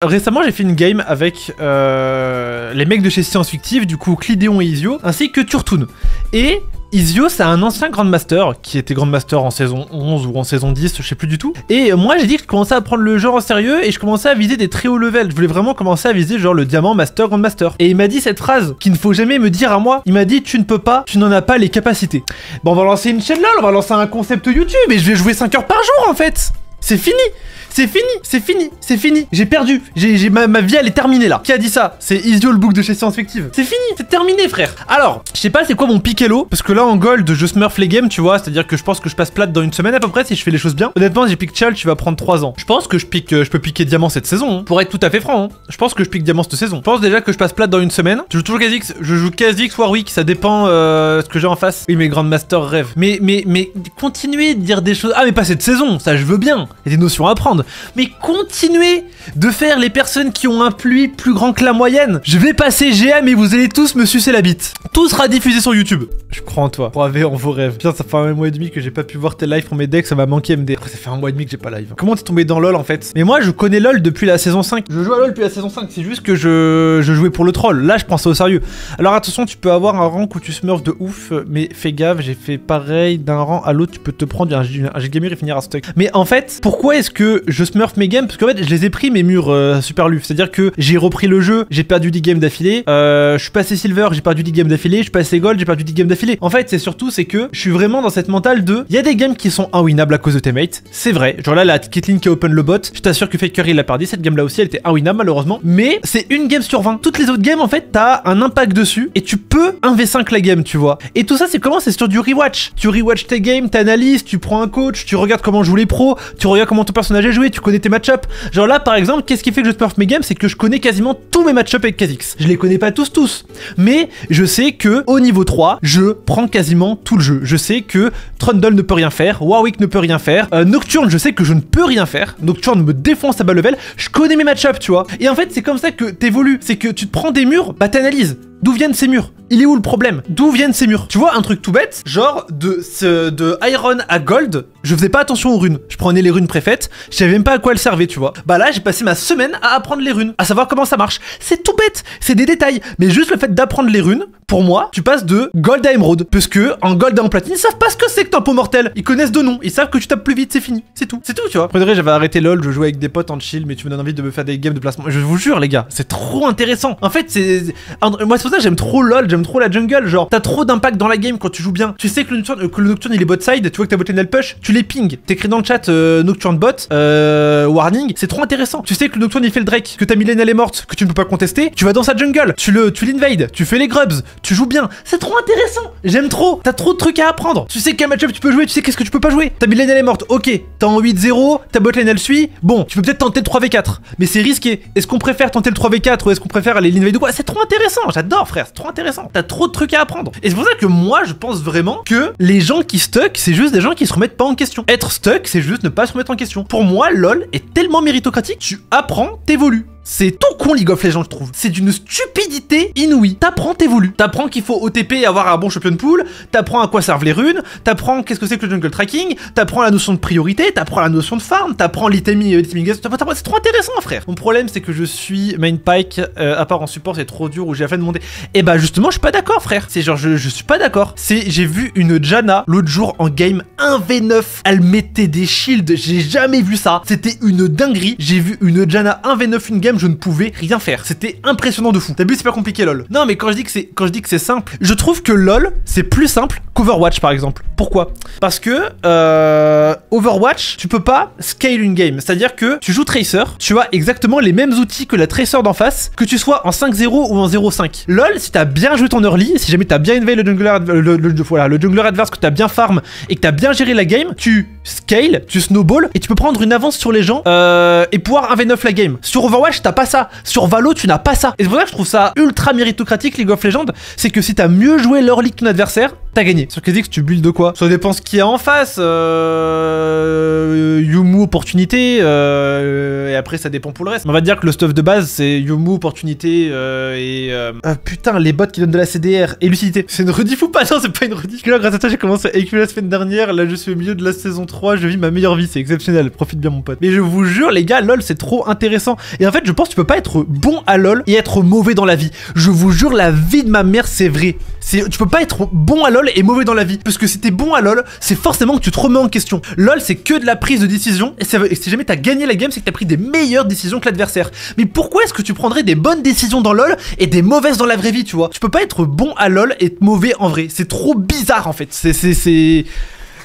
Récemment, j'ai fait une game avec les mecs de chez Science Fictive, du coup Clidéon et Isio, ainsi que Turtoon. Et Isio, c'est un ancien Grandmaster qui était Grandmaster en saison 11 ou en saison 10, je sais plus du tout. Et moi, j'ai dit que je commençais à prendre le jeu en sérieux et je commençais à viser des très hauts levels. Je voulais vraiment commencer à viser genre le diamant, master, Grandmaster. Et il m'a dit cette phrase qu'il ne faut jamais me dire à moi. Il m'a dit tu ne peux pas, tu n'en as pas les capacités. Bon, on va lancer une chaîne LOL, on va lancer un concept YouTube et je vais jouer 5 heures par jour en fait. C'est fini. C'est fini, c'est fini, c'est fini. J'ai perdu. Ma vie, elle est terminée là. Qui a dit ça? C'est Isio le book de chez Science Fictive. C'est fini, c'est terminé, frère. Alors, je sais pas c'est quoi mon pick elo, parce que là en gold, je smurf les games, tu vois. C'est-à-dire que je pense que je passe plate dans une semaine à peu près si je fais les choses bien. Honnêtement, j'ai pick Chal, tu vas prendre 3 ans. Je pense que je peux piquer diamant cette saison, hein. Pour être tout à fait franc, hein. Je pense que je pique diamant cette saison. Je pense déjà que je passe plate dans une semaine. Je joue toujours Kha'Zix, je joue Kha'Zix Warwick, ça dépend ce que j'ai en face. Oui, mais Grandmaster rêve. Mais continuez de dire des choses. Ah, mais pas cette saison, ça je veux bien. Il y a des notions à apprendre. Mais continuez de faire les personnes qui ont un pluie plus grand que la moyenne. Je vais passer GM et vous allez tous me sucer la bite. Tout sera diffusé sur YouTube. Je crois en toi. Bravez en vos rêves. Putain, ça fait un mois et demi que j'ai pas pu voir tes lives pour mes decks, ça m'a manqué MD. Après, ça fait un mois et demi que j'ai pas live. Comment t'es tombé dans LoL en fait? Mais moi, je connais LoL depuis la saison 5. Je joue à LoL depuis la saison 5, c'est juste que je jouais pour le troll. Là, je prends ça au sérieux. Alors attention, tu peux avoir un rank où tu smurf de ouf, mais fais gaffe, j'ai fait pareil d'un rang à l'autre, tu peux te prendre un gigamer et finir à stuck. Mais en fait, pourquoi est-ce que je smurf mes games? Parce qu'en fait, je les ai pris mes murs super luf. C'est-à-dire que j'ai repris le jeu, j'ai perdu 10 games d'affilée. Je suis passé silver, j'ai perdu 10 games d'affilée. Je suis passé gold, j'ai perdu 10 games d'affilée. En fait, c'est surtout, c'est que je suis vraiment dans cette mentale de. Il y a des games qui sont inwinables à cause de tes mates. C'est vrai. Genre là, la Caitlyn qui a open le bot. Je t'assure que Faker il l'a perdu. Cette game là aussi, elle était inwinable malheureusement. Mais c'est une game sur 20. Toutes les autres games, en fait, t'as un impact dessus et tu peux 1v5 la game, tu vois. Et tout ça, c'est comment? C'est sur du rewatch. Tu rewatch tes games, t'analyses, tu prends un coach, tu regardes comment jouent les pros, tu regardes comment ton personnage est joué, tu connais tes match-up. Genre là, par exemple, qu'est-ce qui fait que je smurf mes games? C'est que je connais quasiment tous mes match-up avec Kha'Zix. Je les connais pas tous. Mais je sais que au niveau 3, je prends quasiment tout le jeu. Je sais que Trundle ne peut rien faire, Warwick ne peut rien faire, Nocturne, je sais que je ne peux rien faire. Nocturne me défonce à bas level. Je connais mes match-up, tu vois. Et en fait, c'est comme ça que t'évolues. C'est que tu te prends des murs, bah t'analyses. D'où viennent ces murs? Il est où le problème? D'où viennent ces murs? Tu vois, un truc tout bête, genre de Iron à Gold, je faisais pas attention aux runes. Je prenais les runes préfaites, je savais même pas à quoi elles servaient, tu vois. Bah là, j'ai passé ma semaine à apprendre les runes, à savoir comment ça marche. C'est tout bête, c'est des détails. Mais juste le fait d'apprendre les runes, pour moi, tu passes de Gold à Emerald. Parce que en Gold et en Platine, ils savent pas ce que c'est que tempo mortel. Ils connaissent de nom, ils savent que tu tapes plus vite, c'est fini. C'est tout, tu vois. Après, j'avais arrêté LoL, je jouais avec des potes en chill, mais tu me donnes envie de me faire des games de placement. Je vous jure, les gars, c'est trop intéressant. En fait, moi, c'est pour ça que j'aime trop LoL, j'aime trop la jungle. Genre, t'as trop d'impact dans la game quand tu joues bien. Tu sais que le Nocturne il est bot side, tu vois que ta bot lane elle push, tu les ping, t'écris dans le chat Nocturne bot, warning, c'est trop intéressant. Tu sais que le Nocturne il fait le Drake, que ta Milène elle est morte, que tu ne peux pas contester, tu vas dans sa jungle, tu l'invade, tu fais les grubs, tu joues bien. C'est trop intéressant, j'aime trop. T'as trop de trucs à apprendre. Tu sais quel match-up tu peux jouer, tu sais qu'est-ce que tu peux pas jouer. Ta Milène elle est morte, ok, t'es en 8-0, ta bot lane elle suit. Bon, tu peux peut-être tenter le 3v4, mais c'est risqué. Est-ce qu'on préfère tenter le 3v4 ou est-ce qu'on préfère aller l'invade ou quoi? C'est trop intéressant, j'adore frère, c'est trop intéressant. T'as trop de trucs à apprendre. Et c'est pour ça que moi je pense vraiment que les gens qui stuck, c'est juste des gens qui se remettent pas en question. Être stuck, c'est juste ne pas se remettre en question. Pour moi, LoL est tellement méritocratique, tu apprends, t'évolues. C'est tout con League of Legends, je trouve. C'est d'une stupidité inouïe. T'apprends, t'évolues. T'apprends qu'il faut OTP et avoir un bon champion pool. T'apprends à quoi servent les runes. T'apprends qu'est-ce que c'est que le jungle tracking. T'apprends la notion de priorité. T'apprends la notion de farm. T'apprends l'iteming. C'est trop intéressant, frère. Mon problème, c'est que je suis main pike. À part en support, c'est trop dur. Où j'ai la flemme de monter. Et bah, justement, je suis pas d'accord, frère. C'est genre, je suis pas d'accord. J'ai vu une Janna l'autre jour en game 1v9. Elle mettait des shields. J'ai jamais vu ça. C'était une dinguerie. J'ai vu une Janna 1v9 une game. Je ne pouvais rien faire. C'était impressionnant de fou. T'as vu, c'est pas compliqué LoL. Non, mais quand je dis que c'est simple, je trouve que LoL c'est plus simple qu'Overwatch par exemple. Pourquoi? Parce que Overwatch, tu peux pas scale une game. C'est-à-dire que tu joues Tracer, tu as exactement les mêmes outils que la Tracer d'en face, que tu sois en 5-0 ou en 0-5. LoL, si t'as bien joué ton early, si jamais t'as bien élevé le jungler adverse, que t'as bien farm et que t'as bien géré la game, tu scale, tu snowball et tu peux prendre une avance sur les gens et pouvoir 1v9 la game. Sur Overwatch, t'as pas ça. Sur Valo, tu n'as pas ça. Et c'est pour ça que je trouve ça ultra méritocratique League of Legends, c'est que si t'as mieux joué l'early que ton adversaire, t'as gagné. Sur Kha'Zix, tu builds de quoi? Ça dépend ce qu'il y a en face. Yumu, opportunité. Et après, ça dépend pour le reste. On va dire que le stuff de base, c'est Yumu, opportunité putain, les bots qui donnent de la CDR et lucidité. C'est une rediff ou pas? Non, c'est pas une rediff. Là, grâce à toi, j'ai commencé à éculer la semaine dernière. Là, je suis au milieu de la saison 3. Je vis ma meilleure vie. C'est exceptionnel. Profite bien, mon pote. Mais je vous jure, les gars, LOL, c'est trop intéressant. Et en fait, je pense que tu peux pas être bon à LOL et être mauvais dans la vie. Je vous jure, la vie de ma mère, c'est vrai. Tu peux pas être bon à LOL et mauvais dans la vie. Parce que si t'es bon à LOL, c'est forcément que tu te remets en question. LOL, c'est que de la prise de décision. Et si jamais t'as gagné la game, c'est que t'as pris des meilleures décisions que l'adversaire. Mais pourquoi est-ce que tu prendrais des bonnes décisions dans LOL et des mauvaises dans la vraie vie, tu vois? Tu peux pas être bon à LOL et être mauvais en vrai. C'est trop bizarre en fait.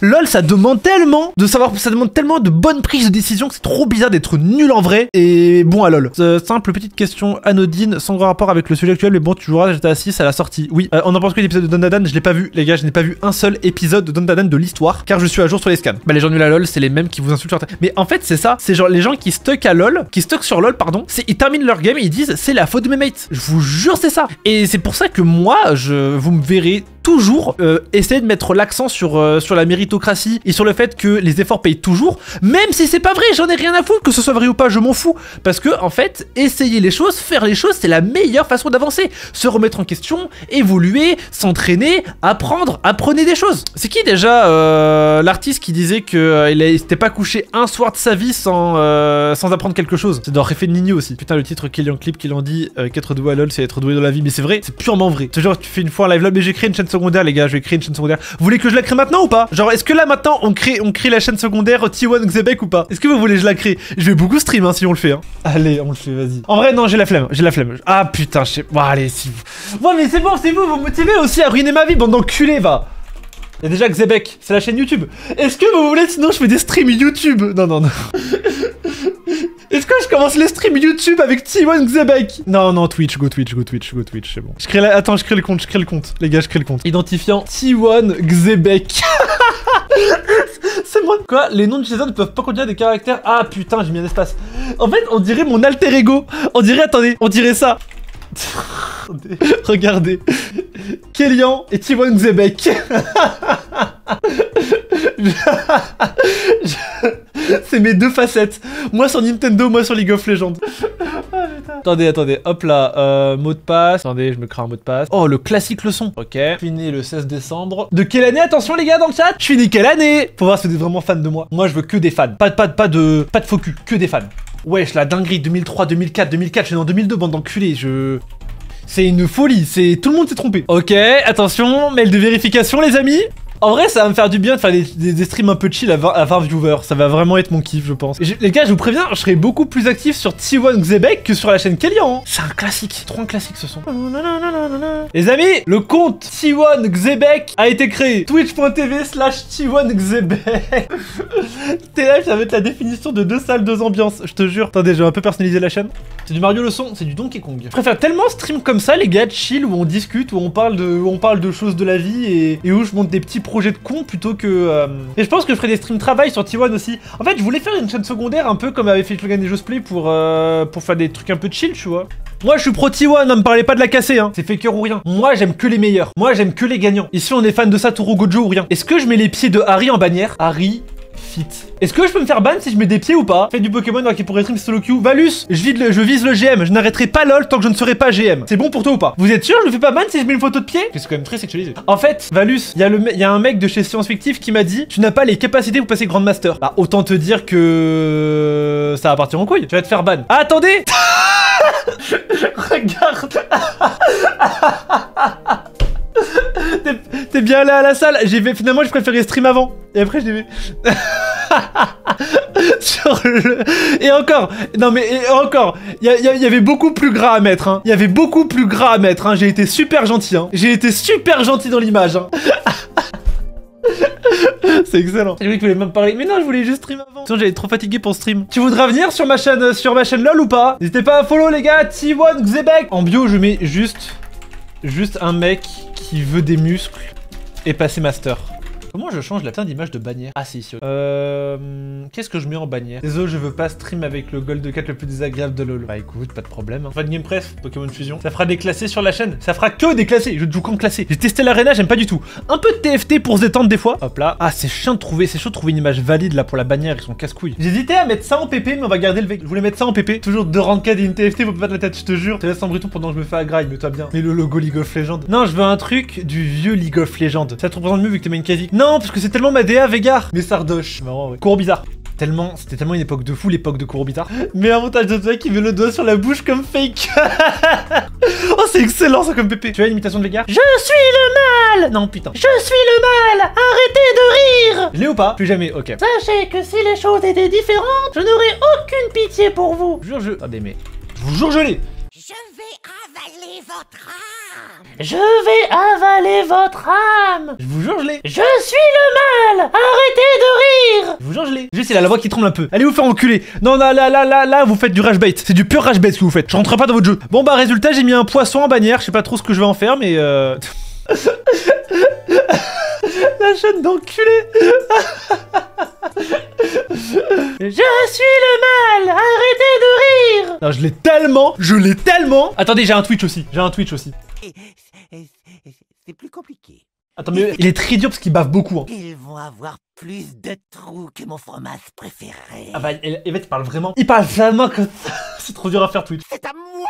LOL, ça demande tellement de savoir, ça demande tellement de bonnes prises de décision que c'est trop bizarre d'être nul en vrai et bon à LOL. Simple petite question anodine, sans grand rapport avec le sujet actuel, mais bon, tu joueras GTA 6 à la sortie. Oui, on en pense que l'épisode de Don Dadan, je l'ai pas vu, les gars, je n'ai pas vu un seul épisode de Don Dadan de l'histoire, car je suis à jour sur les scans. Bah, les gens nuls à LOL, c'est les mêmes qui vous insultent sur Internet. Mais en fait, c'est ça, c'est genre les gens qui stuck à LOL, qui stuck sur LOL, pardon, ils terminent leur game et ils disent c'est la faute de mes mates. Je vous jure, c'est ça. Et c'est pour ça que moi, vous me verrez toujours essayer de mettre l'accent sur la méritocratie et sur le fait que les efforts payent toujours, même si c'est pas vrai, j'en ai rien à foutre que ce soit vrai ou pas, je m'en fous, parce que en fait, essayer les choses, faire les choses, c'est la meilleure façon d'avancer, se remettre en question, évoluer, s'entraîner, apprendre, apprenez des choses. C'est qui déjà l'artiste qui disait que il s'était pas couché un soir de sa vie sans apprendre quelque chose? C'est dans Refait de Nino aussi. Putain, le titre Killian Clip qui l'en dit qu'être doué à LOL c'est être doué dans la vie, mais c'est vrai, c'est purement vrai. C'est genre tu fais une fois un live LOL, mais j'ai créé une chaîne secondaire les gars, je vais créer une chaîne secondaire. Vous voulez que je la crée maintenant ou pas? Genre est-ce que là maintenant on crée la chaîne secondaire T1 Xebec ou pas? Est-ce que vous voulez que je la crée? Je vais beaucoup stream hein, si on le fait hein. Allez, on le fait, vas-y. En vrai non, j'ai la flemme, Ah putain, je sais. Bon allez, si vous. Ouais mais c'est bon, c'est vous motivez aussi à ruiner ma vie, bande d'enculés, va. Il y a déjà Xebec, c'est la chaîne YouTube. Est-ce que vous voulez, sinon je fais des streams YouTube? Non. Est-ce que je commence les streams YouTube avec T1 Xebec? Non, Twitch, go Twitch, c'est bon. Attends, je crée le compte. Les gars, je crée le compte. Identifiant T1 Xebec. C'est moi. Quoi? Les noms de Jason ne peuvent pas contenir des caractères. Ah putain, j'ai mis un espace. En fait, on dirait mon alter ego. Attendez, on dirait ça. Regardez. Kélian et T1 Xebec. C'est mes deux facettes. Moi sur Nintendo, moi sur League of Legends. Attendez, hop là, mot de passe. Attendez, je me crée un mot de passe. Oh, le classique leçon. Ok. Je suis né le 16 décembre. De quelle année, attention les gars dans le chat? Je suis né quelle année? Faut voir si vous êtes vraiment fan de moi. Moi, je veux que des fans. Pas de faux cul, que des fans. Wesh, la dinguerie, 2003, 2004, je suis né en 2002, bande d'enculés, C'est une folie, tout le monde s'est trompé. Ok, attention, mail de vérification les amis. En vrai, ça va me faire du bien de faire des streams un peu chill à 20 viewers. Ça va vraiment être mon kiff, je pense. Les gars, je vous préviens, je serai beaucoup plus actif sur T1 Xebec que sur la chaîne Kélian. Hein. C'est un classique. Trop un classique, ce son. Les amis, le compte T1 Xebec a été créé. Twitch.tv/T1 Xebec. T'es là, ça va être la définition de 2 salles, 2 ambiances. Je te jure. Attendez, je vais un peu personnaliser la chaîne. C'est du Mario le son, c'est du Donkey Kong. Je préfère tellement stream comme ça, les gars, chill, où on discute, où on parle de choses de la vie et où je monte des petits projet de con plutôt que... Et je pense que je ferai des streams travail sur T1 aussi. En fait, je voulais faire une chaîne secondaire un peu comme avait fait Logan et Josplay pour faire des trucs un peu chill, tu vois. Moi, je suis pro T1, ne me parlez pas de la casser, hein. C'est faker ou rien. Moi, j'aime que les meilleurs. Moi, j'aime que les gagnants. Ici, on est fan de Satoru Gojo ou rien. Est-ce que je mets les pieds de Harry en bannière? Harry... Fit. Est-ce que je peux me faire ban si je mets des pieds ou pas? Faites du Pokémon qui pourrait stream solo queue. Valus, je vise le GM. Je n'arrêterai pas LOL tant que je ne serai pas GM. C'est bon pour toi ou pas? Vous êtes sûr je ne fais pas ban si je mets une photo de pied? C'est quand même très sexualisé. En fait, Valus, il y a un mec de chez Science Fictive qui m'a dit tu n'as pas les capacités pour passer Grandmaster. Bah autant te dire que ça va partir en couille. Tu vas te faire ban. Ah, attendez. Regarde. T'es bien allé à la salle. Finalement, je préférais stream avant. Et après, je l'ai vu. Et encore. Non, mais encore. Il y avait beaucoup plus gras à mettre. Hein. Il y avait beaucoup plus gras à mettre. Hein. J'ai été super gentil. Hein. J'ai été super gentil dans l'image. Hein. C'est excellent. J'ai cru que tu voulais même parler. Mais non, je voulais juste stream avant. Sinon, j'allais être trop fatigué pour stream. Tu voudras venir sur ma chaîne LOL ou pas? N'hésitez pas à follow, les gars. T1 Xebec. En bio, je mets juste un mec qui veut des muscles et passer master. Comment je change la putain d'image de bannière? Ah si, ici. Qu'est-ce que je mets en bannière? Désolé, je veux pas stream avec le Gold 4 le plus désagréable de LoL. Bah écoute, pas de problème. Hein. Fin de Game Press, Pokémon Fusion. Ça fera des classés sur la chaîne. Ça fera que des classés. Je ne joue qu'en classé. J'ai testé l'arena, j'aime pas du tout. Un peu de TFT pour se détendre des fois. Hop là. Ah, c'est chiant de trouver. C'est chaud de trouver une image valide là pour la bannière. Ils sont casse-couilles. J'hésitais à mettre ça en PP, mais on va garder le VG. Je voulais mettre ça en PP. Toujours 2 ranked et une TFT pour pas battre la tête, je te jure. Je te laisse en bruton pendant que je me fais agraille, mais toi bien. Mais le logo League of Legends. Non, je veux un truc du vieux League of Legends. Ça te représente mieux vu que t'es main quasi. Non, parce que c'est tellement ma DA, Veigar. Mais Sardoche. Marrant, ouais. Cours bizarre. C'était tellement une époque de fou, l'époque de Kuro bizarre. Mais un montage de toi qui met le doigt sur la bouche comme fake. Oh, c'est excellent ça comme pépé. Tu as une imitation de Veigar? Je suis le mal. Non, putain. Je suis le mal. Arrêtez de rire. Je l'ai ou pas? Plus jamais, ok. Sachez que si les choses étaient différentes, je n'aurais aucune pitié pour vous. Je vous jure, attendez, mais... Je vous jure, je l'ai. Je vais avaler votre âme. Je vais avaler votre âme. Je vous jure, je l'ai. Je suis le mal. Arrêtez de rire. Je vous jure, je l'ai. Juste, il a la voix qui tremble un peu. Allez vous faire enculer. Non, là, vous faites du rage bait. C'est du pur rage bait ce que vous faites. Je rentre pas dans votre jeu. Bon, bah, résultat, j'ai mis un poisson en bannière. Je sais pas trop ce que je vais en faire, mais La chaîne d'enculé. Je suis le mal. Arrêtez de rire. Non, je l'ai tellement. Attendez, j'ai un Twitch aussi. C'est plus compliqué. Attends, mais il est très dur parce qu'il bave beaucoup. Hein. Ils vont avoir plus de trous que mon fromage préféré. Ah bah, Yvette, il parle vraiment. Il parle vraiment comme ça. C'est trop dur à faire Twitch. C'est à moi.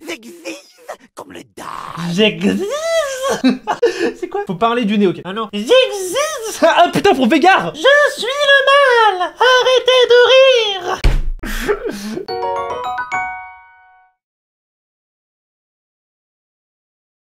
J'existe comme le dard. J'existe. C'est quoi? Faut parler du nez, ok. Ah non. J'existe. Ah putain, pour Veigar. Je suis le mal. Arrêtez de rire.